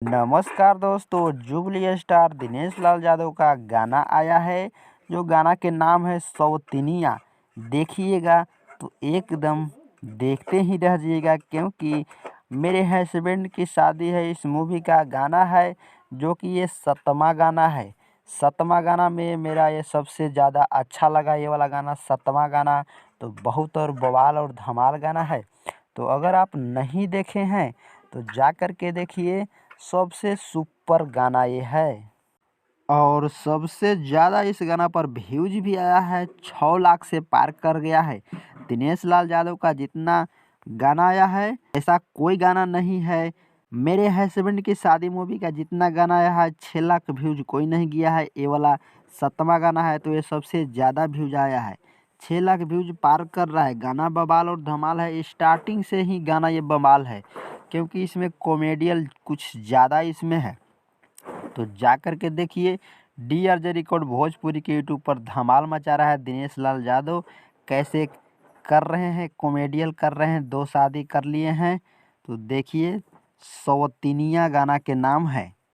नमस्कार दोस्तों, jubilee star Dinesh Lal Yadav का गाना आया है। जो गाना के नाम है सौतीनिया। देखिएगा तो एकदम देखते ही रह जाइएगा, क्योंकि मेरे हस्बैंड की शादी है। इस मूवी का गाना है, जो कि ये 7वां गाना है। 7वां गाना में मेरा ये सबसे ज़्यादा अच्छा लगा। ये वाला गाना 7वां गाना तो बहुत और बवाल और धमाल गाना है। तो अगर आप नहीं देखे हैं तो जा कर के देखिए। सबसे सुपर गाना ये है और सबसे ज़्यादा इस गाना पर व्यूज भी आया है। 6 लाख से पार कर गया है। दिनेश लाल यादव का जितना गाना आया है ऐसा कोई गाना नहीं है। मेरे हस्बैंड की शादी मूवी का जितना गाना आया है 6 लाख व्यूज कोई नहीं गया है। ये वाला 7वां गाना है तो ये सबसे ज़्यादा व्यूज आया है। 6 लाख व्यूज पार कर रहा है। गाना बवाल और धमाल है। स्टार्टिंग से ही गाना ये बवाल है, क्योंकि इसमें कॉमेडियल कुछ ज़्यादा इसमें है। तो जा कर के देखिए। DRJ रिकॉर्ड भोजपुरी के यूट्यूब पर धमाल मचा रहा है। दिनेश लाल यादव कैसे कर रहे हैं, कॉमेडियल कर रहे हैं, 2 शादी कर लिए हैं। तो देखिए, सौतीनिया गाना के नाम है।